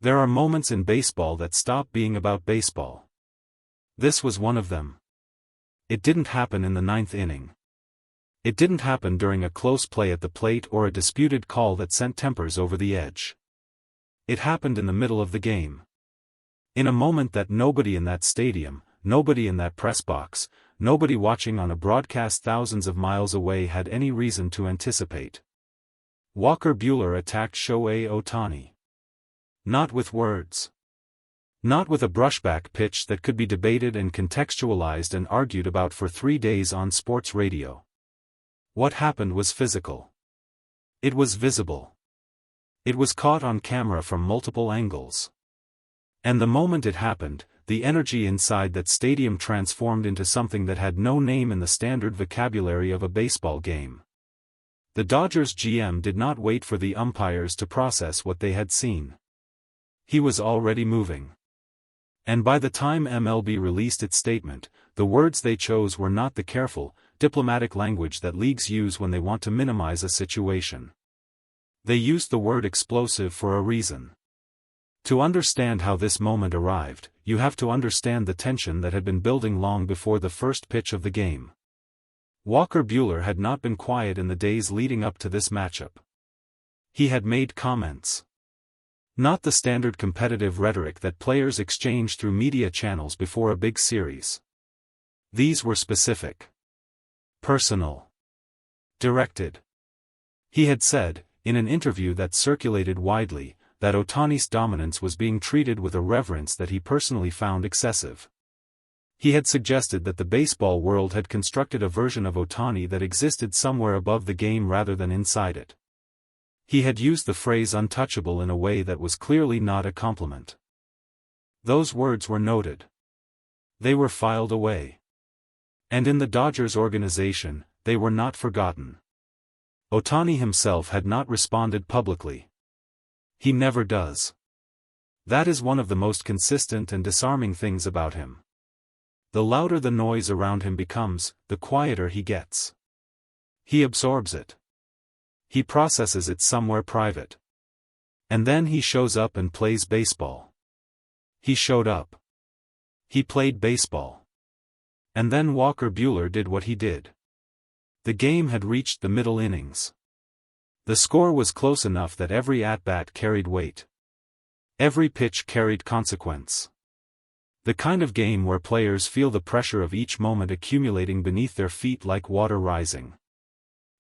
There are moments in baseball that stop being about baseball. This was one of them. It didn't happen in the ninth inning. It didn't happen during a close play at the plate or a disputed call that sent tempers over the edge. It happened in the middle of the game. In a moment that nobody in that stadium, nobody in that press box, nobody watching on a broadcast thousands of miles away had any reason to anticipate. Walker Buehler attacked Shohei Ohtani. Not with words. Not with a brushback pitch that could be debated and contextualized and argued about for 3 days on sports radio. What happened was physical. It was visible. It was caught on camera from multiple angles. And the moment it happened, the energy inside that stadium transformed into something that had no name in the standard vocabulary of a baseball game. The Dodgers GM did not wait for the umpires to process what they had seen. He was already moving. And by the time MLB released its statement, the words they chose were not the careful, diplomatic language that leagues use when they want to minimize a situation. They used the word explosive for a reason. To understand how this moment arrived, you have to understand the tension that had been building long before the first pitch of the game. Walker Buehler had not been quiet in the days leading up to this matchup. He had made comments. Not the standard competitive rhetoric that players exchange through media channels before a big series. These were specific. Personal. Directed. He had said, in an interview that circulated widely, that Ohtani's dominance was being treated with a reverence that he personally found excessive. He had suggested that the baseball world had constructed a version of Ohtani that existed somewhere above the game rather than inside it. He had used the phrase untouchable in a way that was clearly not a compliment. Those words were noted. They were filed away. And in the Dodgers organization, they were not forgotten. Ohtani himself had not responded publicly. He never does. That is one of the most consistent and disarming things about him. The louder the noise around him becomes, the quieter he gets. He absorbs it. He processes it somewhere private. And then he shows up and plays baseball. He showed up. He played baseball. And then Walker Buehler did what he did. The game had reached the middle innings. The score was close enough that every at-bat carried weight. Every pitch carried consequence. The kind of game where players feel the pressure of each moment accumulating beneath their feet like water rising.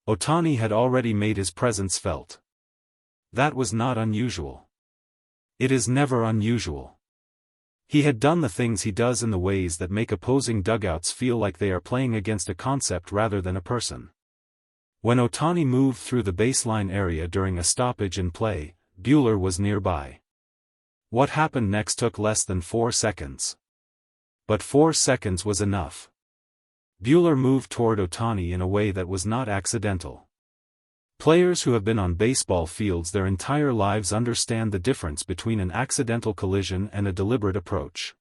Ohtani had already made his presence felt. That was not unusual. It is never unusual. He had done the things he does in the ways that make opposing dugouts feel like they are playing against a concept rather than a person. When Ohtani moved through the baseline area during a stoppage in play, Buehler was nearby. What happened next took less than 4 seconds. But 4 seconds was enough. Buehler moved toward Ohtani in a way that was not accidental. Players who have been on baseball fields their entire lives understand the difference between an accidental collision and a deliberate approach.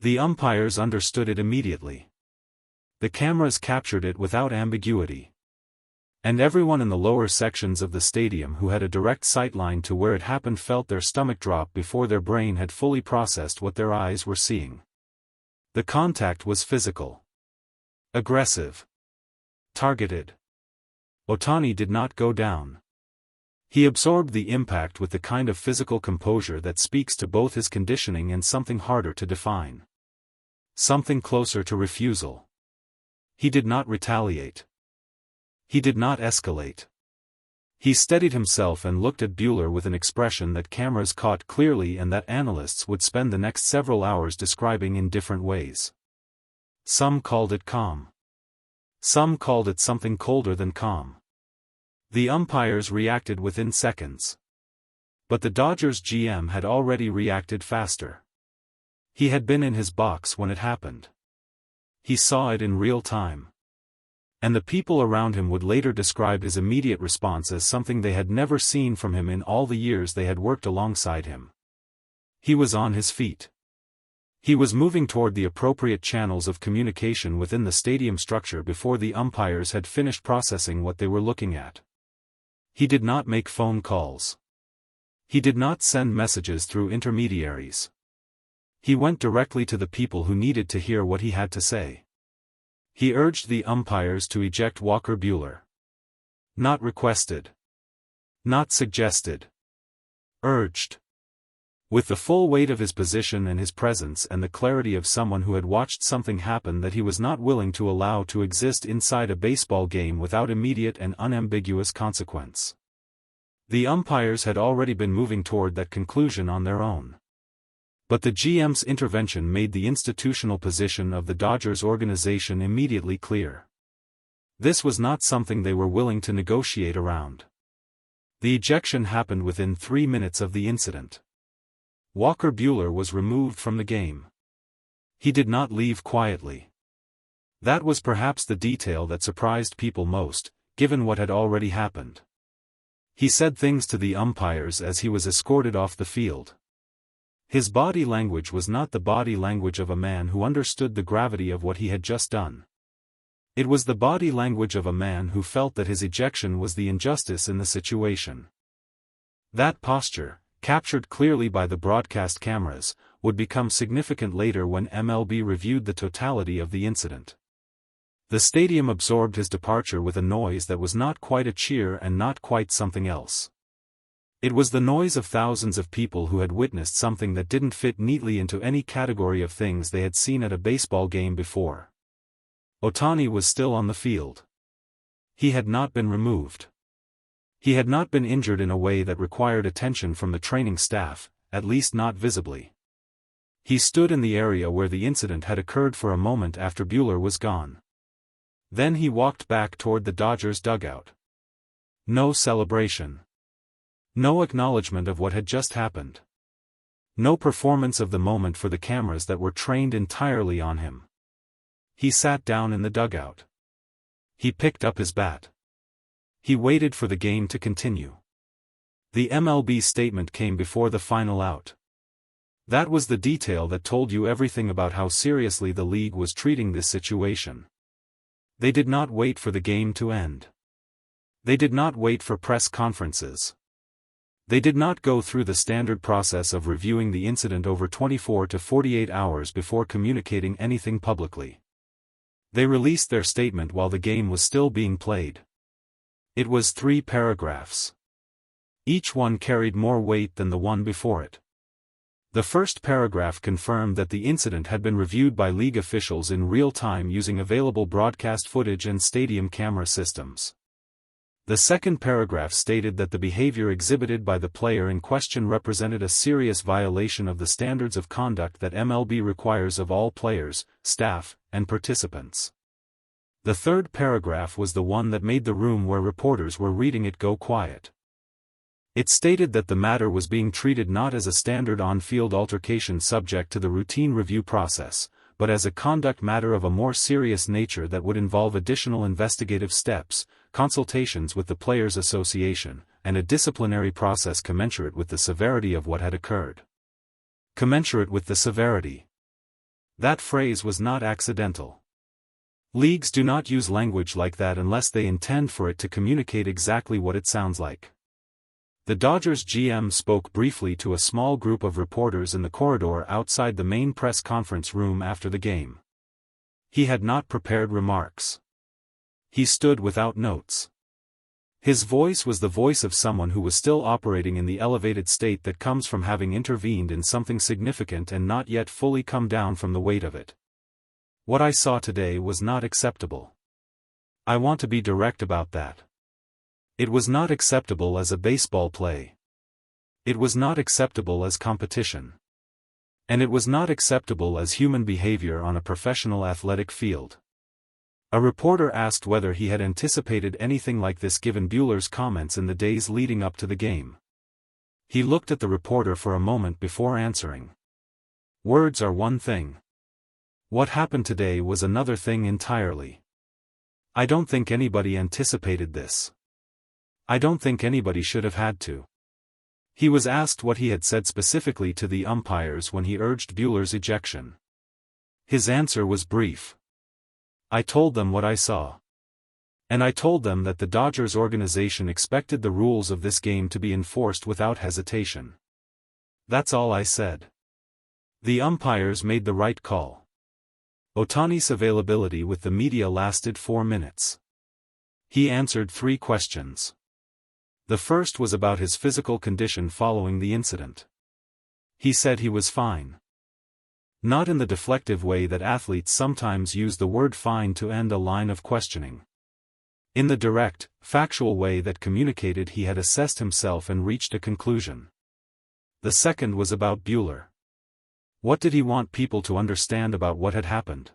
The umpires understood it immediately. The cameras captured it without ambiguity. And everyone in the lower sections of the stadium who had a direct sightline to where it happened felt their stomach drop before their brain had fully processed what their eyes were seeing. The contact was physical. Aggressive. Targeted. Ohtani did not go down. He absorbed the impact with the kind of physical composure that speaks to both his conditioning and something harder to define. Something closer to refusal. He did not retaliate. He did not escalate. He steadied himself and looked at Buehler with an expression that cameras caught clearly and that analysts would spend the next several hours describing in different ways. Some called it calm. Some called it something colder than calm. The umpires reacted within seconds. But the Dodgers GM had already reacted faster. He had been in his box when it happened. He saw it in real time. And the people around him would later describe his immediate response as something they had never seen from him in all the years they had worked alongside him. He was on his feet. He was moving toward the appropriate channels of communication within the stadium structure before the umpires had finished processing what they were looking at. He did not make phone calls. He did not send messages through intermediaries. He went directly to the people who needed to hear what he had to say. He urged the umpires to eject Walker Buehler. Not requested. Not suggested. Urged. With the full weight of his position and his presence and the clarity of someone who had watched something happen that he was not willing to allow to exist inside a baseball game without immediate and unambiguous consequence. The umpires had already been moving toward that conclusion on their own. But the GM's intervention made the institutional position of the Dodgers organization immediately clear. This was not something they were willing to negotiate around. The ejection happened within 3 minutes of the incident. Walker Buehler was removed from the game. He did not leave quietly. That was perhaps the detail that surprised people most, given what had already happened. He said things to the umpires as he was escorted off the field. His body language was not the body language of a man who understood the gravity of what he had just done. It was the body language of a man who felt that his ejection was the injustice in the situation. That posture, captured clearly by the broadcast cameras, would become significant later when MLB reviewed the totality of the incident. The stadium absorbed his departure with a noise that was not quite a cheer and not quite something else. It was the noise of thousands of people who had witnessed something that didn't fit neatly into any category of things they had seen at a baseball game before. Otani was still on the field. He had not been removed. He had not been injured in a way that required attention from the training staff, at least not visibly. He stood in the area where the incident had occurred for a moment after Buehler was gone. Then he walked back toward the Dodgers dugout. No celebration. No acknowledgement of what had just happened. No performance of the moment for the cameras that were trained entirely on him. He sat down in the dugout. He picked up his bat. He waited for the game to continue. The MLB statement came before the final out. That was the detail that told you everything about how seriously the league was treating this situation. They did not wait for the game to end. They did not wait for press conferences. They did not go through the standard process of reviewing the incident over 24 to 48 hours before communicating anything publicly. They released their statement while the game was still being played. It was 3 paragraphs. Each one carried more weight than the one before it. The first paragraph confirmed that the incident had been reviewed by league officials in real time using available broadcast footage and stadium camera systems. The second paragraph stated that the behavior exhibited by the player in question represented a serious violation of the standards of conduct that MLB requires of all players, staff, and participants. The third paragraph was the one that made the room where reporters were reading it go quiet. It stated that the matter was being treated not as a standard on-field altercation subject to the routine review process, but as a conduct matter of a more serious nature that would involve additional investigative steps, consultations with the Players Association, and a disciplinary process commensurate with the severity of what had occurred. Commensurate with the severity. That phrase was not accidental. Leagues do not use language like that unless they intend for it to communicate exactly what it sounds like. The Dodgers GM spoke briefly to a small group of reporters in the corridor outside the main press conference room after the game. He had not prepared remarks. He stood without notes. His voice was the voice of someone who was still operating in the elevated state that comes from having intervened in something significant and not yet fully come down from the weight of it. What I saw today was not acceptable. I want to be direct about that. It was not acceptable as a baseball play. It was not acceptable as competition. And it was not acceptable as human behavior on a professional athletic field. A reporter asked whether he had anticipated anything like this given Buehler's comments in the days leading up to the game. He looked at the reporter for a moment before answering. Words are one thing. What happened today was another thing entirely. I don't think anybody anticipated this. I don't think anybody should have had to. He was asked what he had said specifically to the umpires when he urged Buehler's ejection. His answer was brief. I told them what I saw. And I told them that the Dodgers organization expected the rules of this game to be enforced without hesitation. That's all I said. The umpires made the right call. Ohtani's availability with the media lasted 4 minutes. He answered 3 questions. The first was about his physical condition following the incident. He said he was fine. Not in the deflective way that athletes sometimes use the word fine to end a line of questioning. In the direct, factual way that communicated he had assessed himself and reached a conclusion. The second was about Buehler. What did he want people to understand about what had happened?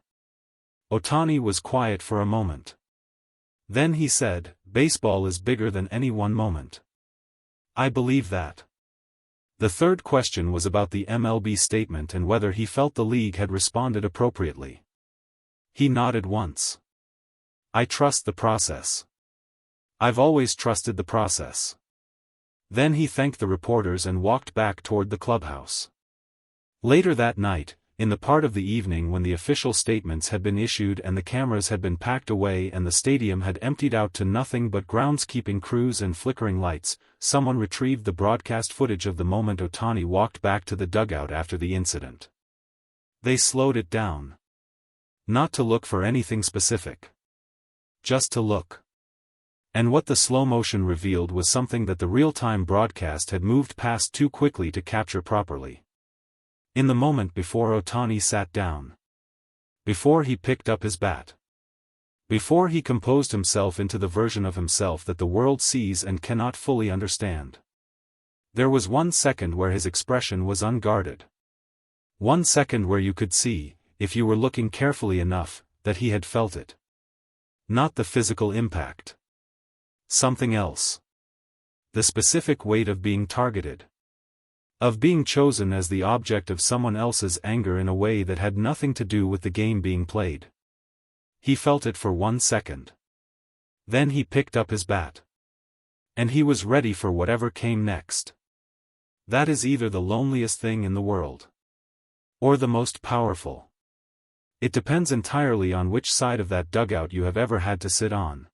Ohtani was quiet for a moment. Then he said, "Baseball is bigger than any one moment." I believe that. The third question was about the MLB statement and whether he felt the league had responded appropriately. He nodded once. I trust the process. I've always trusted the process. Then he thanked the reporters and walked back toward the clubhouse. Later that night, in the part of the evening when the official statements had been issued and the cameras had been packed away and the stadium had emptied out to nothing but groundskeeping crews and flickering lights, someone retrieved the broadcast footage of the moment Ohtani walked back to the dugout after the incident. They slowed it down. Not to look for anything specific. Just to look. And what the slow motion revealed was something that the real-time broadcast had moved past too quickly to capture properly. In the moment before Ohtani sat down. Before he picked up his bat. Before he composed himself into the version of himself that the world sees and cannot fully understand. There was 1 second where his expression was unguarded. 1 second where you could see, if you were looking carefully enough, that he had felt it. Not the physical impact. Something else. The specific weight of being targeted. Of being chosen as the object of someone else's anger in a way that had nothing to do with the game being played. He felt it for 1 second. Then he picked up his bat. And he was ready for whatever came next. That is either the loneliest thing in the world. Or the most powerful. It depends entirely on which side of that dugout you have ever had to sit on.